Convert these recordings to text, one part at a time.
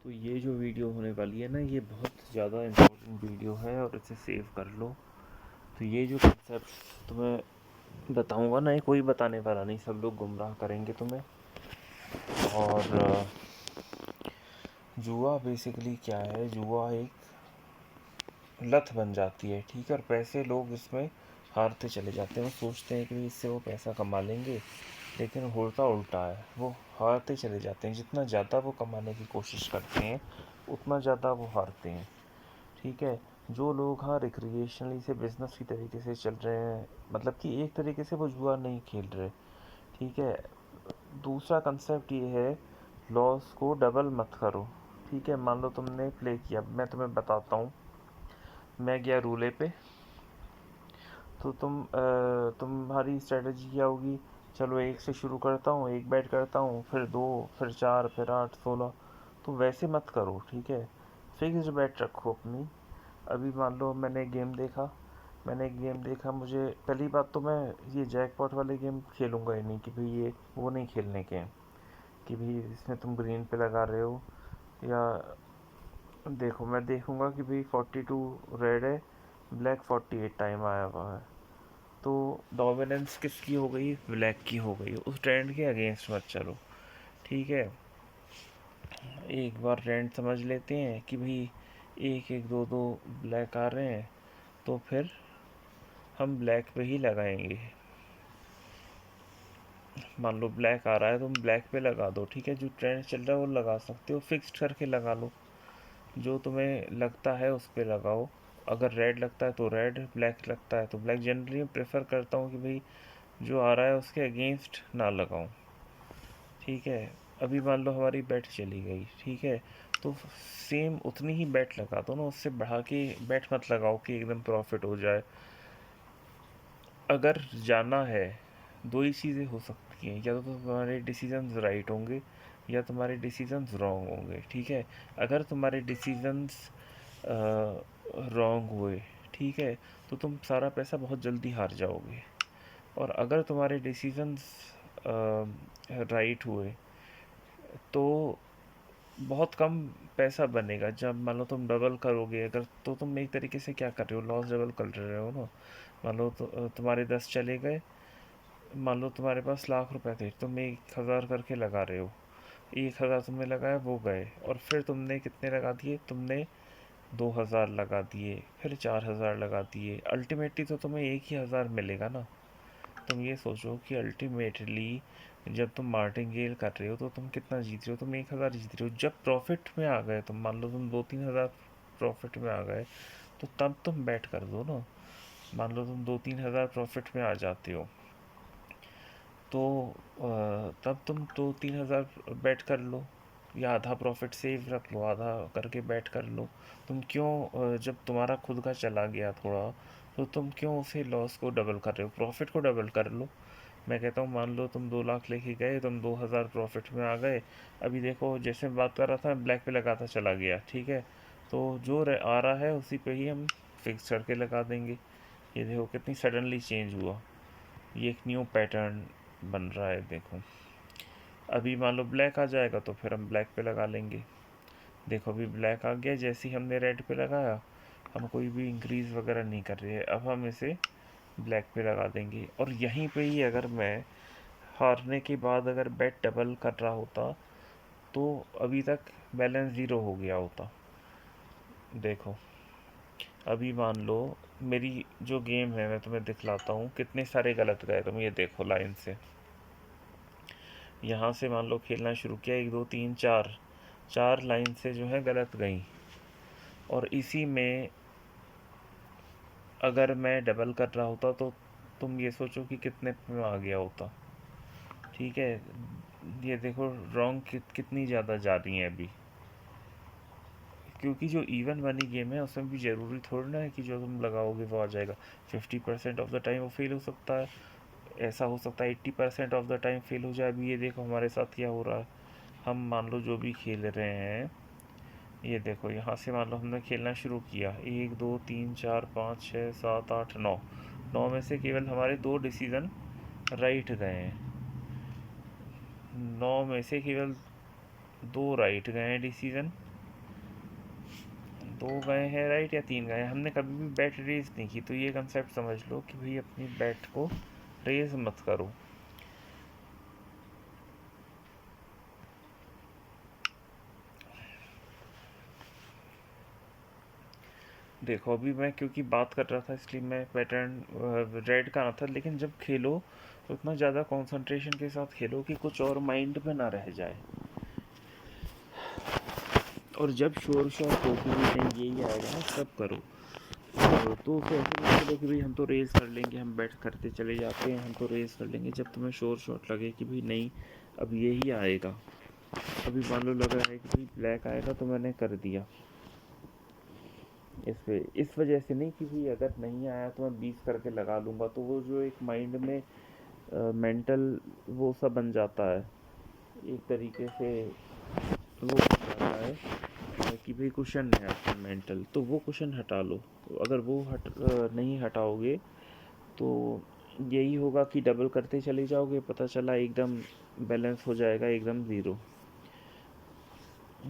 तो ये जो वीडियो होने वाली है ना, ये बहुत ज़्यादा इम्पोर्टेंट वीडियो है और इसे सेव कर लो। तो ये जो कंसेप्ट तुम्हें बताऊंगा ना, ये कोई बताने वाला नहीं, सब लोग गुमराह करेंगे तुम्हें। और जुआ बेसिकली क्या है, जुआ एक लत बन जाती है, ठीक है। और पैसे लोग इसमें हारते चले जाते हैं, वो सोचते हैं कि इससे वो पैसा कमा लेंगे, लेकिन होता उल्टा है, वो हारते चले जाते हैं। जितना ज़्यादा वो कमाने की कोशिश करते हैं उतना ज़्यादा वो हारते हैं, ठीक है। जो लोग हाँ रिक्रिएशनली से बिजनेस की तरीके से चल रहे हैं, मतलब कि एक तरीके से वो जुआ नहीं खेल रहे, ठीक है। दूसरा कंसेप्ट ये है, लॉस को डबल मत करो, ठीक है। मान लो तुमने प्ले किया, मैं तुम्हें बताता हूँ। मैं गया रूले पे, तो तुम्हारी स्ट्रेटजी क्या होगी? चलो एक से शुरू करता हूँ, एक बैट करता हूँ, फिर दो, फिर चार, फिर आठ, 16। तो वैसे मत करो, ठीक है। फिक्स्ड बैट रखो अपनी। अभी मान लो मैंने एक गेम देखा, मुझे पहली बात तो मैं ये जैकपॉट वाले गेम खेलूंगा ही नहीं, कि भाई ये वो नहीं खेलने के हैं, कि भाई इसमें तुम ग्रीन पे लगा रहे हो। या देखो, मैं देखूंगा कि भाई 42 रेड है, ब्लैक 48 टाइम आया हुआ है, तो डोमिनेंस किसकी हो गई? ब्लैक की हो गई। उस ट्रेंड के अगेंस्ट मत चलो, ठीक है। एक बार ट्रेंड समझ लेते हैं कि भाई एक एक दो दो ब्लैक आ रहे हैं, तो फिर हम ब्लैक पे ही लगाएंगे। मान लो ब्लैक आ रहा है, तुम ब्लैक पे लगा दो, ठीक है। जो ट्रेंड चल रहा है वो लगा सकते हो, फिक्स्ड करके लगा लो। जो तुम्हें लगता है उस पे लगाओ। अगर रेड लगता है तो रेड, ब्लैक लगता है तो ब्लैक। जनरली मैं प्रेफर करता हूँ कि भाई जो आ रहा है उसके अगेंस्ट ना लगाऊं, ठीक है। अभी मान लो हमारी बैट चली गई, ठीक है, तो सेम उतनी ही बैट लगा दो ना, उससे बढ़ा के बैट मत लगाओ कि एकदम प्रॉफिट हो जाए। अगर जाना है, दो ही चीज़ें हो सकती हैं, या तो तुम्हारे डिसीजंस राइट होंगे या तुम्हारे डिसीजंस रॉन्ग होंगे, ठीक है। अगर तुम्हारे डिसीजंस रॉन्ग हुए, ठीक है, तो तुम सारा पैसा बहुत जल्दी हार जाओगे। और अगर तुम्हारे डिसीजंस राइट हुए, तो बहुत कम पैसा बनेगा। जब मान लो तुम डबल करोगे अगर, तो तुम एक तरीके से क्या कर रहे हो, लॉस डबल कर रहे हो ना। मान लो तो तुम्हारे 10 चले गए, मान लो तुम्हारे पास लाख रुपए थे, तुम 1,000 करके लगा रहे हो। 1,000 तुमने लगाया, वो गए, और फिर तुमने कितने लगा दिए? तुमने 2,000 लगा दिए, फिर 4,000 लगा दिए। अल्टीमेटली तो तुम्हें 1,000 मिलेगा ना। तुम ये सोचो कि अल्टीमेटली जब तुम मार्टिंगेल कर रहे हो तो तुम कितना जीत रहे हो? तुम 1,000 जीत रहे हो। जब प्रॉफिट में आ गए तुम, मान लो तुम 2-3 हज़ार प्रॉफिट में आ गए, तो तब तुम बैट कर दो ना। मान लो तुम 2-3 हज़ार प्रॉफिट में आ जाते हो, तो तब तुम 2-3 हज़ार बैट कर लो, या आधा प्रॉफिट सेव रख लो, आधा करके बैट कर लो। तुम क्यों जब तुम्हारा खुद का चला गया थोड़ा, तो तुम क्यों उसे लॉस को डबल कर रहे हो? प्रॉफिट को डबल कर लो। मैं कहता हूँ मान लो तुम 2 लाख लेके गए, तुम 2,000 प्रॉफिट में आ गए। अभी देखो, जैसे मैं बात कर रहा था, ब्लैक पे लगाता चला गया, ठीक है। तो जो आ रहा है उसी पे ही हम फिक्स करके लगा देंगे। ये देखो कितनी सडनली चेंज हुआ, ये एक न्यू पैटर्न बन रहा है, देखो। अभी मान लो ब्लैक आ जाएगा तो फिर हम ब्लैक पे लगा लेंगे। देखो अभी ब्लैक आ गया, जैसे ही हमने रेड पे लगाया, हम कोई भी इंक्रीज वगैरह नहीं कर रहे हैं, अब हम इसे ब्लैक पे लगा देंगे। और यहीं पे ही अगर मैं हारने के बाद अगर बेट डबल कर रहा होता, तो अभी तक बैलेंस ज़ीरो हो गया होता। देखो अभी मान लो मेरी जो गेम है, मैं तुम्हें दिखलाता हूँ कितने सारे गलत गए। तुम ये देखो लाइन से, यहाँ से मान लो खेलना शुरू किया, 1 2 3 4, 4 लाइन से जो है गलत गई। और इसी में अगर मैं डबल कर रहा होता, तो तुम ये सोचो कि कितने में आ गया होता, ठीक है। ये देखो रॉन्ग कितनी ज़्यादा जा रही हैं अभी, क्योंकि जो इवन मनी गेम है उसमें भी ज़रूरी थोड़ी ना है कि जो तुम लगाओगे वो आ जाएगा। 50% ऑफ द टाइम वो फेल हो सकता है, ऐसा हो सकता है 80% ऑफ द टाइम फेल हो जाए। अभी ये देखो हमारे साथ क्या हो रहा है। हम मान लो जो भी खेल रहे हैं, ये देखो यहाँ से मान लो हमने खेलना शुरू किया, 1 2 3 4 5 6 7 8 9, 9 में से केवल हमारे 2 डिसीज़न राइट गए हैं। 9 में से केवल 2 राइट गए हैं डिसीज़न, 2 गए हैं राइट या 3 गए हैं, हमने कभी भी बैट रेज नहीं की, तो ये कंसेप्ट समझ लो कि भाई अपनी बैट को रेज मत करो। देखो अभी मैं क्योंकि बात कर रहा था इसलिए मैं पैटर्न रेड का ना था, लेकिन जब खेलो तो उतना ज़्यादा कंसंट्रेशन के साथ खेलो कि कुछ और माइंड में ना रह जाए। और जब शोर शॉट हो कि भाई नहीं यही आएगा ना तब करो। तो फिर ऐसे नहीं चलो कि भाई हम तो रेस कर लेंगे, हम बैट करते चले जाते हैं, हम तो रेस कर लेंगे। जब तुम्हें शोर शॉट लगे कि भाई नहीं अब यही आएगा, अभी मान लो लग रहा है कि भाई ब्लैक आएगा तो मैंने कर दिया, इस वजह से नहीं कि भाई अगर नहीं आया तो मैं 20 करके लगा लूँगा, तो वो जो एक माइंड में मेंटल वो सब बन जाता है एक तरीके से, वो बन जाता है कि भाई कुशन है आपका मेंटल, तो वो कुशन हटा लो। अगर वो नहीं हटाओगे तो यही होगा कि डबल करते चले जाओगे, पता चला एकदम बैलेंस हो जाएगा एकदम ज़ीरो।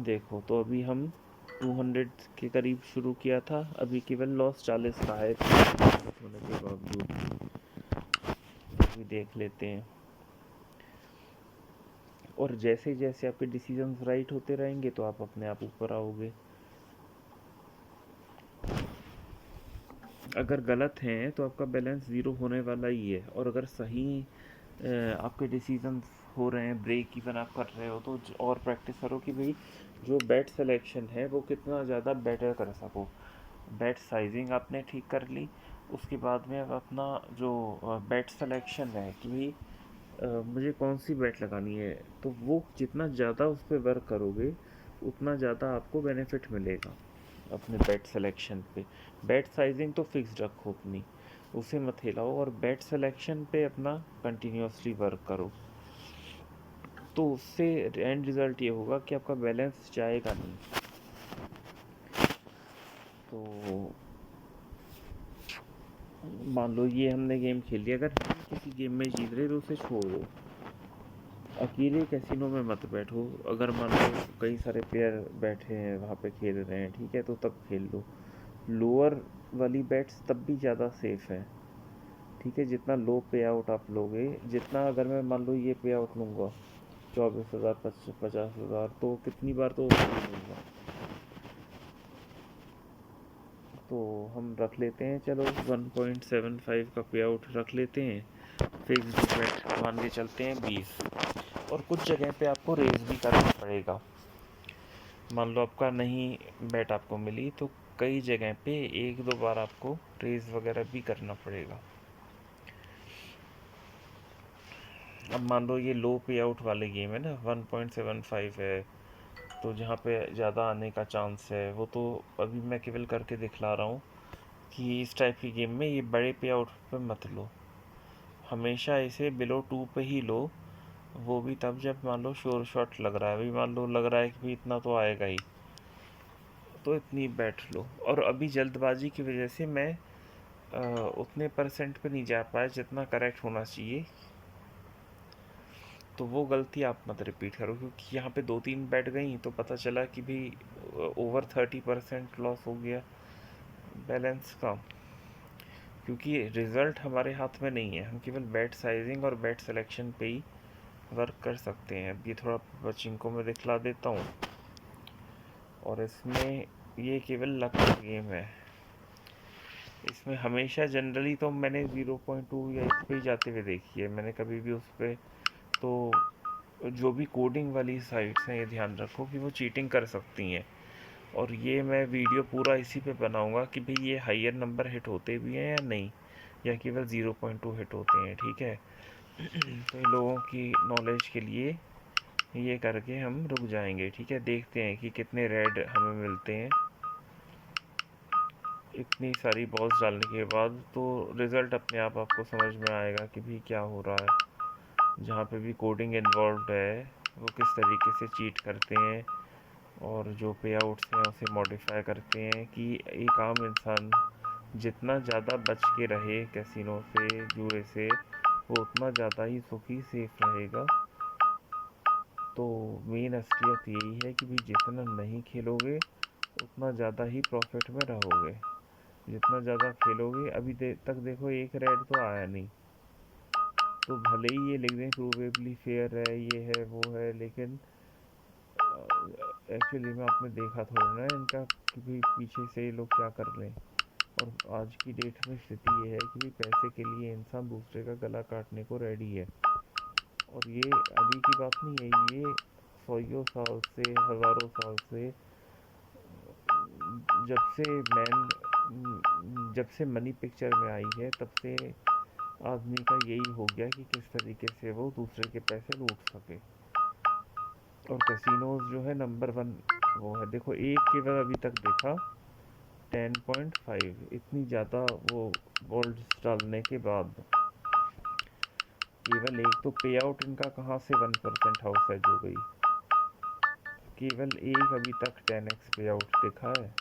देखो तो अभी हम 200 के करीब शुरू किया था, अभी केवल लॉस 40 का है होने के बावजूद। अभी देख लेते हैं। और जैसे जैसे आपके डिसीजंस राइट होते रहेंगे तो आप अपने आप ऊपर आओगे। अगर गलत हैं तो आपका बैलेंस ज़ीरो होने वाला ही है, और अगर सही आपके डिसीजंस हो रहे हैं, ब्रेक इवन आप कर रहे हो, तो और प्रैक्टिस करो कि भाई जो बैट सिलेक्शन है वो कितना ज़्यादा बेटर कर सको। बैट साइजिंग आपने ठीक कर ली, उसके बाद में अब अपना जो बैट सिलेक्शन है कि भाई मुझे कौन सी बैट लगानी है, तो वो जितना ज़्यादा उस पर वर्क करोगे उतना ज़्यादा आपको बेनिफिट मिलेगा अपने बैट सिलेक्शन पे। बैट साइजिंग तो फिक्स रखो अपनी, उसे मत हिलाओ, और बैट सिलेक्शन पे अपना कंटिन्यूसली वर्क करो। तो उससे एंड रिज़ल्ट ये होगा कि आपका बैलेंस जाएगा नहीं। तो मान लो ये हमने गेम खेल लिया, अगर हम किसी गेम में जीत रहे तो उसे छोड़ो, अकेले कैसीनो में मत बैठो। अगर मान लो कई सारे प्लेयर बैठे हैं वहाँ पे खेल रहे हैं, ठीक है, तो तब खेल लो। लोअर वाली बैट्स तब भी ज़्यादा सेफ है, ठीक है। जितना लो पे आउट आप लोगे, जितना अगर मैं मान लो ये पे आउट लूँगा 24,000 50,000, तो कितनी बार तो लूँगा। तो हम रख लेते हैं, चलो 1.75 का पे आउट रख लेते हैं। फिक्स्ड बेट मान के चलते हैं 20। और कुछ जगह पे आपको रेज भी करना पड़ेगा। मान लो आपका नहीं बैट आपको मिली तो कई जगह पे 1-2 बार आपको रेज वगैरह भी करना पड़ेगा। अब मान लो ये लो पे आउट वाले गेम है ना, 1.75 है, तो जहाँ पे ज़्यादा आने का चांस है वो तो अभी मैं केवल करके दिखला रहा हूँ कि इस टाइप की गेम में ये बड़े पे आउट पे मत लो, हमेशा इसे बिलो 2 पे ही लो। वो भी तब जब मान लो श्योर शॉट लग रहा है, अभी मान लो लग रहा है कि भाई इतना तो आएगा ही, तो इतनी बैठ लो। और अभी जल्दबाजी की वजह से मैं उतने परसेंट पे नहीं जा पाया जितना करेक्ट होना चाहिए, तो वो गलती आप मत रिपीट करो, क्योंकि यहाँ पे 2-3 बैठ गई तो पता चला कि भाई ओवर 30% लॉस हो गया बैलेंस का। क्योंकि रिज़ल्ट हमारे हाथ में नहीं है, हम केवल बैट साइजिंग और बैट सिलेक्शन पे ही वर्क कर सकते हैं। अब ये थोड़ा पचिंको में दिखला देता हूँ, और इसमें ये केवल लक का गेम है। इसमें हमेशा जनरली तो मैंने 0.2 या इस पे ही जाते हुए देखी है, मैंने कभी भी उस पर, तो जो भी कोडिंग वाली साइट्स हैं ये ध्यान रखो कि वो चीटिंग कर सकती हैं। और ये मैं वीडियो पूरा इसी पे बनाऊंगा कि भाई ये हायर नंबर हिट होते भी हैं या नहीं, या केवल 0.2 हिट होते हैं, ठीक है। तो इन लोगों की नॉलेज के लिए ये करके हम रुक जाएंगे, ठीक है। देखते हैं कि कितने रेड हमें मिलते हैं इतनी सारी बॉल्स डालने के बाद। तो रिज़ल्ट अपने आप आपको समझ में आएगा कि भाई क्या हो रहा है। जहाँ पे भी कोडिंग इन्वॉल्व है वो किस तरीके से चीट करते हैं, और जो पे आउट्स हैं उसे मॉडिफाई करते हैं कि एक आम इंसान जितना ज़्यादा बच के रहे कैसीनो से, जुए से, वो उतना ज़्यादा ही सुखी सेफ रहेगा। तो मेन असलियत यही है कि भाई जितना नहीं खेलोगे उतना ज़्यादा ही प्रॉफिट में रहोगे। जितना ज़्यादा खेलोगे, अभी तक देखो एक रेड तो आया नहीं, तो भले ही ये लिख दें प्रूवेबली फेयर है, ये है वो है, लेकिन एक्चुअली में आपने देखा थोड़ा ना इनका कि भाई पीछे से ये लोग क्या कर रहे हैं। और आज की डेट में स्थिति ये है कि भाई पैसे के लिए इंसान दूसरे का गला काटने को रेडी है। और ये अभी की बात नहीं है, ये सौ साल से, हज़ारों साल से, जब से मनी पिक्चर में आई है तब से आदमी का यही हो गया कि किस तरीके से वो दूसरे के पैसे लूट सके। और कैसीनोज जो है नंबर वन वो है। देखो एक केवल अभी तक देखा 10.5, इतनी ज़्यादा वो बॉल्स डालने के बाद केवल एक तो पे आउट इनका कहाँ से 1% हाउस एज हो गई। केवल एक अभी तक 10x पे आउट दिखा है।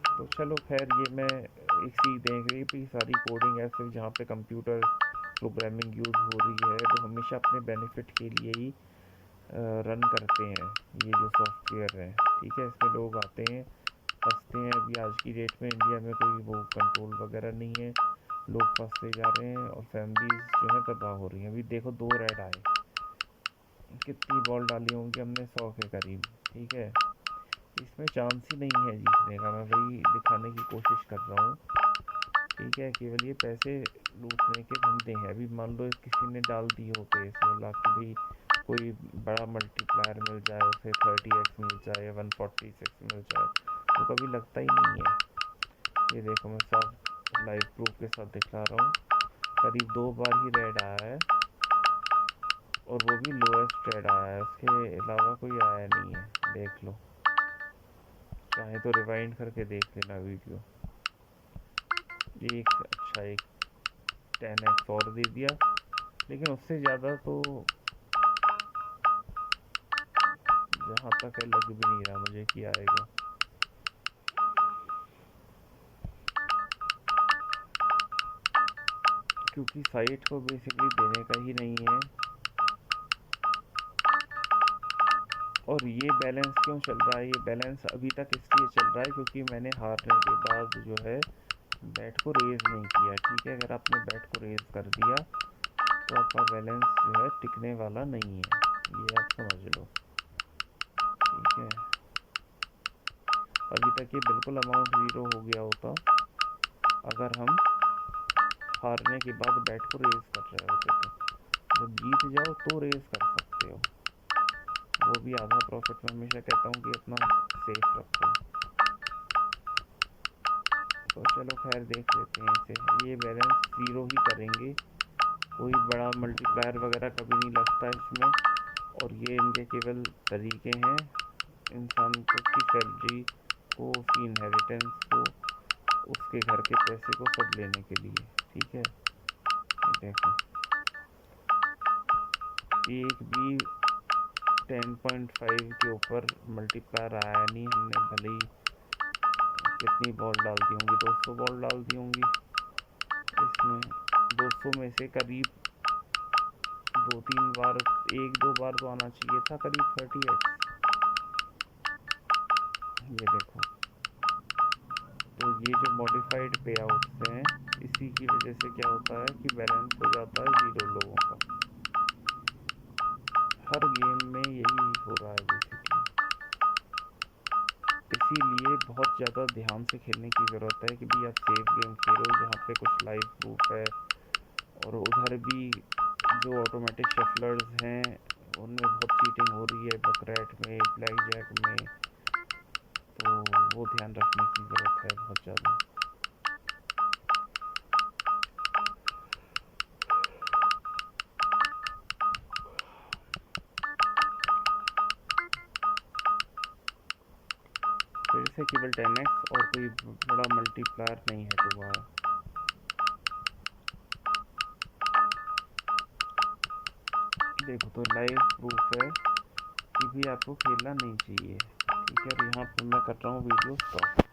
तो चलो खैर, ये मैं एक सीख देंगे कि सारी कोडिंग ऐसे जहाँ पे कंप्यूटर प्रोग्रामिंग यूज़ हो रही है वो हमेशा अपने बेनिफिट के लिए ही रन करते हैं। ये जो सॉफ्टवेयर है, ठीक है, इसमें लोग आते हैं, फंसते हैं। अभी आज की डेट में इंडिया में कोई वो कंट्रोल वगैरह नहीं है, लोग फंसते जा रहे हैं और फैमिलीज जो है तबाह हो रही हैं। अभी देखो 2 रेड आए, कितनी बॉल डाली होंगी हमने, 100 के करीब, ठीक है। इसमें चांस ही नहीं है जीतने का, मैं वही दिखाने की कोशिश कर रहा हूँ, ठीक है। केवल ये पैसे लूटने के धंधे हैं। अभी मान लो किसी ने डाल दिए होते इसमें ला कि भाई कोई बड़ा मल्टीप्लायर मिल जाए, उसे 30x मिल जाए या 146 मिल जाए, तो कभी लगता ही नहीं है। ये देखो मैं साफ लाइव प्रूफ के साथ दिखला रहा हूँ, करीब 2 बार ही रेड आया है और वो भी लोएस्ट रेड आया है, उसके अलावा कोई आया नहीं है। देख लो, चाहे तो रिवाइंड करके देख लेना वीडियो। एक अच्छा एक 10x और दे दिया, लेकिन उससे ज़्यादा तो जहाँ तक है लग भी नहीं रहा मुझे कि आएगा। क्योंकि साइट को बेसिकली देने का ही नहीं है। और ये बैलेंस क्यों चल रहा है, ये बैलेंस अभी तक इसलिए चल रहा है क्योंकि मैंने हारने के बाद जो है बैट को रेज़ नहीं किया, ठीक है। अगर आपने बैट को रेज़ कर दिया तो आपका बैलेंस जो है टिकने वाला नहीं है, ये आप समझ लो, ठीक है। अभी तक ये बिल्कुल अमाउंट ज़ीरो हो गया होता अगर हम हारने के बाद बैट को रेज़ कर रहे होते। तो जब जीत जाओ तो रेज़ कर सकते हो, वो भी आधा प्रॉफिट। में हमेशा कहता हूँ कि अपना सेफ रखो। तो चलो खैर देख लेते हैं इसे। ये बैलेंस ज़ीरो ही करेंगे, कोई बड़ा मल्टीप्लायर वगैरह कभी नहीं लगता इसमें। और ये इनके केवल तरीके हैं इंसान को की सैलरी को, उसकी इनहेरिटेंस को, उसके घर के पैसे को सब लेने के लिए, ठीक है। देखो एक भी 10.5 के ऊपर मल्टीप्लायर आया नहीं। हमने भले ही कितनी बॉल डाल दी होंगी, 200 बॉल डाल दी होंगी इसमें। 200 में से करीब 2-3 बार, 1-2 बार तो आना चाहिए था करीब 30x। ये देखो, तो ये जो मॉडिफाइड पे आउट्स हैं, इसी की वजह से क्या होता है कि बैलेंस हो जाता है ज़ीरो लोगों का। हर गेम में यही हो रहा है बेसिकली। इसीलिए बहुत ज़्यादा ध्यान से खेलने की ज़रूरत है कि भाई आप सेफ गेम खेलो जहाँ पे कुछ लाइव प्रूफ है। और उधर भी जो ऑटोमेटिक शफलर्स हैं उनमें बहुत चीटिंग हो रही है, बकरैट में, ब्लैक जैक में, तो वो ध्यान रखने की ज़रूरत है बहुत ज़्यादा। फिर से केवल 10x और कोई बड़ा मल्टीप्लायर नहीं है दोबारा। देखो तो लाइव प्रूफ है कि भी आपको खेलना नहीं चाहिए, ठीक है। और यहाँ पर मैं कर रहा हूँ वीडियो स्टॉप।